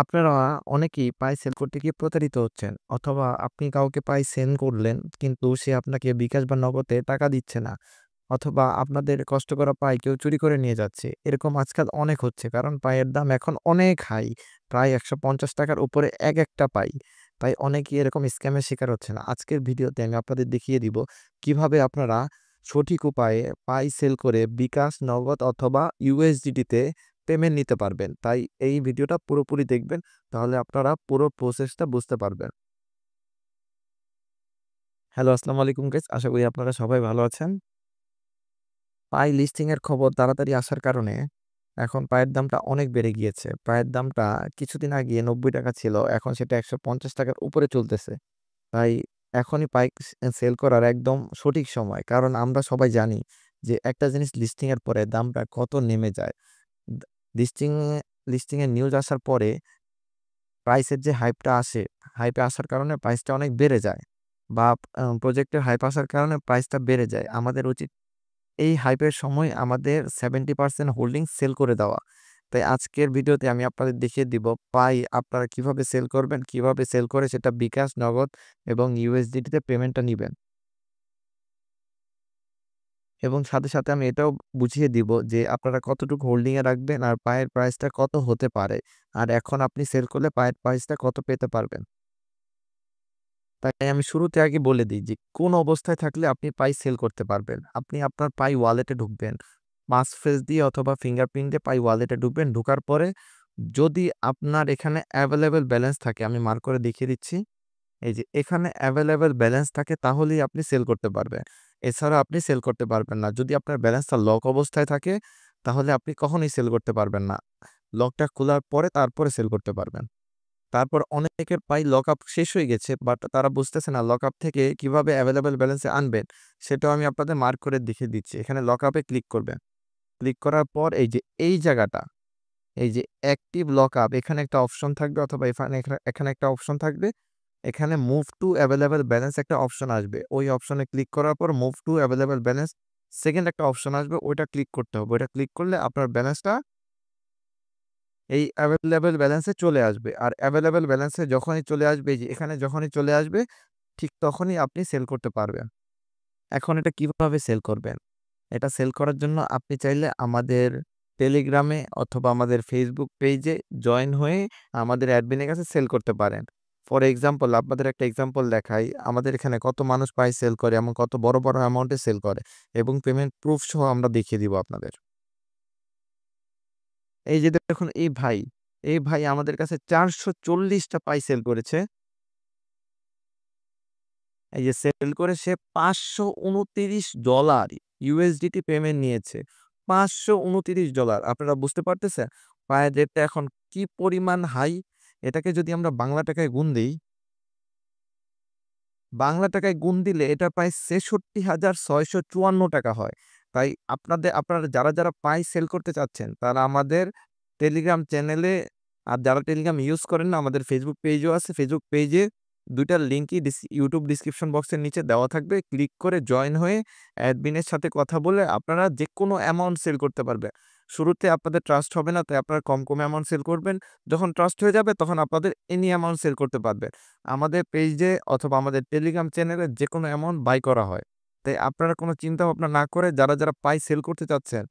আপনারা অনেকেই পাই সেল করতে গিয়ে প্রতারিত হচ্ছেন অথবা আপনি কাউকে পাই সেন্ড করলেন কিন্তু সে আপনাকে বিকাশ বা নগদে টাকা দিচ্ছে না অথবা আপনাদের কষ্ট করা পাই কেউ চুরি করে নিয়ে যাচ্ছে। এরকম আজকাল অনেক হচ্ছে কারণ পায়ের দাম এখন অনেক হাই। প্রায় ৳১৫০ উপরে একটা পাই। তাই অনেকেই এরকম স্ক্যামের শিকার হচ্ছে না। আজকের ভিডিওতে আমি আপনাদের দেখিয়ে দিব কিভাবে আপনারা সঠিক উপায়ে পাই সেল করে বিকাশ, নগদ অথবা USDT তে পেমেন্ট নিতে পারবেন। তাই এই ভিডিওটা পুরোপুরি দেখবেন। তাহলে আপনারা পুরো প্রসেসটা বুঝতে পারবেন। হ্যালো, আসসালামু আলাইকুম গাইস। আশা করি আপনারা সবাই ভালো আছেন। পাই লিস্টিং এর খবর তাড়াতাড়ি আসার কারণে এখন পায়ের দামটা অনেক বেড়ে গিয়েছে। পায়ের দামটা কিছুদিন আগে ৳৯০ ছিল। এখন সেটা ৳১৫০ র উপরে চলতেছে। তাই এখনই পাইক সেল করার একদম সঠিক সময়। কারণ আমরা সবাই জানি যে একটা জিনিস লিস্টিং এর পরে দামটা কত নেমে যায়। দা লিস্টিং লিস্টিং এর নিউজ আসার পরে প্রাইসের যে হাইপটা আসে, হাইপে আসার কারণে প্রাইসটা অনেক বেড়ে যায় বা প্রজেক্টের হাইপ আসার কারণে প্রাইসটা বেড়ে যায়। আমাদের উচিত এই হাইপের সময় আমাদের 70% হোল্ডিং সেল করে দেওয়া। তাই আজকের ভিডিওতে আমি আপনাদের দেখিয়ে দিব পাই আপনারা কিভাবে সেল করবেন, কিভাবে সেল করে সেটা বিকাশ, নগদ এবং USDT তে পেমেন্টটা নিবেন। এবং সাথে আমি এটাও বুঝিয়ে দিব যে আপনারা কতটুকু হোল্ডিং এ রাখবেন আর পায়ের প্রাইসটা কত হতে পারে। আর এখন আপনি সেল করলে পায়ের প্রাইসটা কত পেতে পারবেন। তাই আমি শুরুতে আগে বলে দিই যে কোন অবস্থায় থাকলে আপনি পাই সেল করতে পারবেন। আপনি আপনার পাই ওয়ালেটে ঢুকবেন। পাসফ্রেজ দিয়ে অথবা ফিঙ্গারপ্রিন্ট দিয়ে পাই ওয়ালেটে ঢুকবেন। ঢোকার পরে যদি আপনার এখানে এভেইলেবল ব্যালেন্স থাকে আমি মার্ক করে দেখিয়ে দিচ্ছি। এই যে এখানে এভেইলেবল ব্যালেন্স থাকে তাহলেই আপনি সেল করতে পারবেন। এছাড়া আপনি সেল করতে পারবেন না। যদি আপনার ব্যালেন্সটা লক অবস্থায় থাকে তাহলে আপনি কখনোই সেল করতে পারবেন না। লকটা খোলার পরে তারপরে সেল করতে পারবেন। তারপর অনেকের পাই লকআপ শেষ হয়ে গেছে বাট তারা বুঝতেছে না লকআপ থেকে কিভাবে এভেইলেবল ব্যালেন্সে আনবেন সেটাও আমি আপনাদের মার্ক করে দেখিয়ে দিচ্ছি। এখানে লকআপে ক্লিক করবেন। ক্লিক করার পর এই যে এই জায়গাটা, এই যে অ্যাক্টিভ লকআপ এখানে একটা অপশন থাকবে অথবা এখানে একটা অপশন থাকবে। এখানে মুভ টু এভেইলেবল ব্যালেন্স একটা অপশন আসবে। ওই অপশনে ক্লিক করার পর move to available balance second একটা অপশন আসবে ওইটা ক্লিক করতে হবে। ওইটা ক্লিক করলে আপনার ব্যালেন্সটা এই এভেইলেবল ব্যালেন্সে চলে আসবে। আর এভেইলেবল ব্যালেন্সে যখনই চলে আসবে এই যে এখানে যখনই চলে আসবে ঠিক তখনই আপনি সেল করতে পারবেন। এখন এটা কিভাবে সেল করবেন? এটা সেল করার জন্য আপনি চাইলে আমাদের টেলিগ্রামে অথবা আমাদের ফেসবুক পেজে জয়েন হয়ে আমাদের অ্যাডমিনের কাছে সেল করতে পারেন। ফর এক্সাম্পল আপনাদের একটা এক্সাম্পল দেখাই। আমাদের এখানে কত মানুষ পাই সেল করে এবং কত বড় অ্যামাউন্টে সেল করে এবং পেমেন্ট প্রুফ সহ আমরা দেখিয়ে দিব আপনাদের। এই যে দেখুন এই ভাই আমাদের কাছে ৪৪০ টা পাই সেল করেছে। এই যে সেল করে সে $৫২৯ USDT পেমেন্ট নিয়েছে। $৫২৯ আপনারা বুঝতে পারতেছেন? পায়ের রেটটা এখন কি পরিমাণ হাই? এটাকে যদি আমরা বাংলা টাকায় গুণ দেই, বাংলা টাকায় গুণ দিলে এটা প্রায় ৳৬৬,৬৫৪ হয়। তাই আপনারা যারা পাই সেল করতে চাচ্ছেন তারা আমাদের টেলিগ্রাম চ্যানেলে আর যারা টেলিগ্রাম ইউজ করেন না আমাদের ফেসবুক পেজও আছে। ফেসবুক পেজে ২ টার লিঙ্কই YouTube ডিসক্রিপশন বক্সের নিচে দেওয়া থাকবে। ক্লিক করে জয়েন হয়ে অ্যাডমিনের সাথে কথা বলে আপনারা যেকোনো অ্যামাউন্ট সেল করতে পারবেন। শুরুতে আপনাদের ট্রাস্ট হবে না তাই আপনারা কম অ্যামাউন্ট সেল করবেন। যখন ট্রাস্ট হয়ে যাবে তখন আপনাদের এনি অ্যামাউন্ট সেল করতে পারবেন। আমাদের পেজে অথবা আমাদের টেলিগ্রাম চ্যানেলে যেকোনো অ্যামাউন্ট বাই করা হয়। তাই আপনারা কোনো চিন্তা ভাবনা না করে যারা পাই সেল করতে চাচ্ছেন,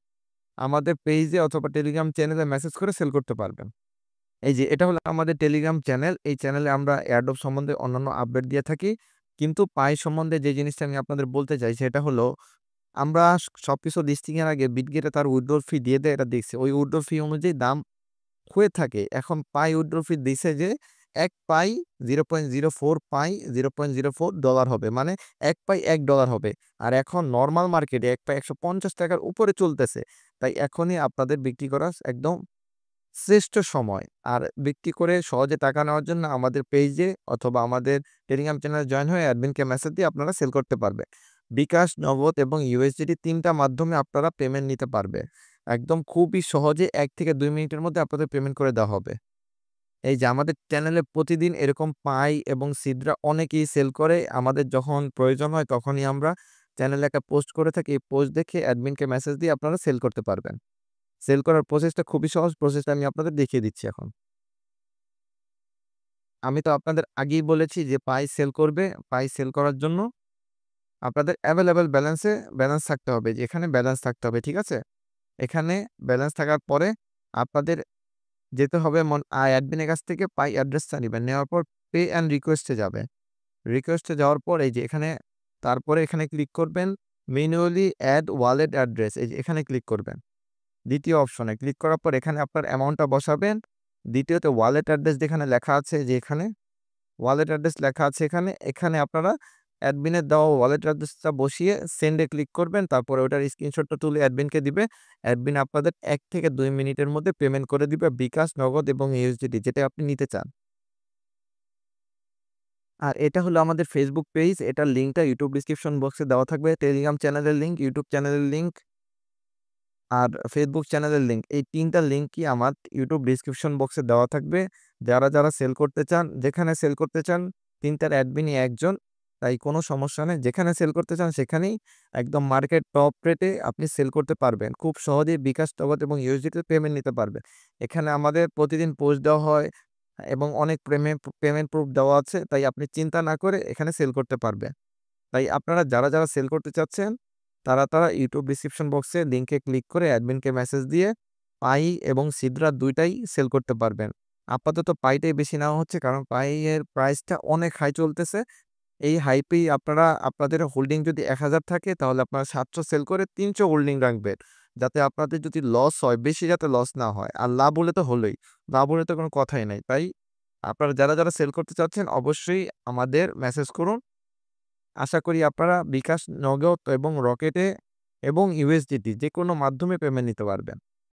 আমাদের পেজে অথবা টেলিগ্রাম চ্যানেলে মেসেজ করে সেল করতে পারবেন। এই যে এটা হলো আমাদের টেলিগ্রাম চ্যানেল। এই চ্যানেলে আমরা এয়ারড্রপ সম্বন্ধে অন্যান্য আপডেট দিয়ে থাকি। কিন্তু পাই সম্বন্ধে যে জিনিসটা আমি আপনাদের বলতে চাই সেটা হলো আমরা সবকিছু লিস্টিং এর আগে বিটগেটে তার উইথড্রল ফি দিয়ে দেয় এটা দেখছি। ওই উইথড্রল ফি অনুযায়ী দাম হয়ে থাকে। এখন পাই উইথড্র ফি দিছে যে ১ পাই 0.04 পাই $0.04 হবে। মানে ১ পাই $১ হবে। আর এখন নরমাল মার্কেটে ১ পাই ৳১৫০ র উপরে চলতেছে। তাই এখনই আপনাদের বিক্রি করা একদম শ্রেষ্ঠ সময়। আর বিক্রি করে সহজে টাকা নেওয়ার জন্য আমাদের পেইজে অথবা আমাদের টেলিগ্রাম চ্যানেলে জয়েন হয়ে অ্যাডমিনকে মেসেজ দিয়ে আপনারা সেল করতে পারবেন। বিকাশ, নগদ এবং USDT ৩ টা মাধ্যমে আপনারা পেমেন্ট নিতে পারবে। একদম খুবই সহজে ১ থেকে ২ মিনিটের মধ্যে আপনাদের পেমেন্ট করে দেওয়া হবে। এই যে আমাদের চ্যানেলে প্রতিদিন এরকম পাই এবং সিদরা অনেকেই সেল করে। আমাদের যখন প্রয়োজন হয় তখনই আমরা চ্যানেলে একটা পোস্ট করে থাকি। এই পোস্ট দেখে অ্যাডমিনকে মেসেজ দিয়ে আপনারা সেল করতে পারবেন। সেল করার প্রসেসটা খুবই সহজ। প্রসেসটা আমি আপনাদের দেখিয়ে দিচ্ছি এখন। আমি তো আপনাদের আগেই বলেছি যে পাই সেল করবে। পাই সেল করার জন্য আপনাদের এভেইলেবল ব্যালেন্স থাকতে হবে। যে এখানে ব্যালেন্স থাকতে হবে। ঠিক আছে? এখানে ব্যালেন্স থাকার পরে আপনাদের যেতে হবে অ্যাডমিনের কাছ থেকে পাই অ্যাড্রেসটা নিবেন। নেওয়ার পর পে অ্যান্ড রিকোয়েস্ট এ যাবেন। রিকোয়েস্ট এ যাওয়ার পর এই যে এখানে তারপরে এখানে ক্লিক করবেন ম্যানুয়ালি এড ওয়ালেট অ্যাড্রেস এই যে এখানে ক্লিক করবেন। ২য় অপশনে ক্লিক করার পর এখানে আপনার অ্যামাউন্টটা বসাবেন। দ্বিতীয়ত ওয়ালেট অ্যাড্রেস যেখানে লেখা আছে যে এখানে ওয়ালেট অ্যাড্রেস লেখা আছে এখানে, এখানে আপনারা অ্যাডমিনের দেওয়া ওয়ালেট অ্যাড্রেসটা বসিয়ে সেন্ড এ ক্লিক করবেন। তারপরে ওটার স্ক্রিনশটটা তুলে অ্যাডমিনকে দিবে। অ্যাডমিন আপনাদের ১ থেকে ২ মিনিটের মধ্যে পেমেন্ট করে দিবে বিকাশ, নগদ এবং ইউএসডিটি যেটা আপনি নিতে চান। আর এটা হলো আমাদের ফেসবুক পেজ। এটার লিঙ্কটা YouTube ডিসক্রিপশন বক্সে দেওয়া থাকবে। টেলিগ্রাম চ্যানেলের লিঙ্ক, YouTube চ্যানেলের লিঙ্ক আর ফেসবুক চ্যানেলের লিঙ্ক। এই ৩ টা লিঙ্কই আমার YouTube ডিসক্রিপশন বক্সে দেওয়া থাকবে। যারা সেল করতে চান, যেখানে সেল করতে চান ৩ টার অ্যাডমিনই একজন। তাই কোনো সমস্যা নেই। যেখানে সেল করতে চান সেখানেই একদম মার্কেট টপ রেটে আপনি সেল করতে পারবেন। খুব সহজেই বিকাশ, নগদ এবং ইউএসডিতে পেমেন্ট নিতে পারবেন। এখানে আমাদের প্রতিদিন পোস্ট দেওয়া হয় এবং অনেক পেমেন্ট প্রুফ দেওয়া আছে। তাই আপনি চিন্তা না করে এখানে সেল করতে পারবেন। তাই আপনারা যারা সেল করতে চাচ্ছেন, তারা YouTube ডিসক্রিপশন বক্সে লিংকে ক্লিক করে অ্যাডমিনকে মেসেজ দিয়ে পাই এবং সিডরা ২ টাই সেল করতে পারবেন। আপাতত পাইটাই বেশি নেওয়া হচ্ছে কারণ পাইয়ের প্রাইসটা অনেক হাই চলতেছে। এই হাইপেই আপনারা আপনাদের হোল্ডিং যদি ১,০০০ থাকে তাহলে আপনারা ৭০০ সেল করে ৩০০ হোল্ডিং রাখবেন। যাতে আপনাদের যদি লস হয়, বেশি যাতে লস না হয়। আর লাভ হলে তো হলোই। লাভ হলে তো কোনো কথাই নাই। তাই আপনারা যারা সেল করতে চাচ্ছেন অবশ্যই আমাদের মেসেজ করুন। আশা করি আপনারা বিকাশ, নগদ এবং রকেটে এবং ইউএসডিটি যেকোনো মাধ্যমে পেমেন্ট নিতে পারবেন।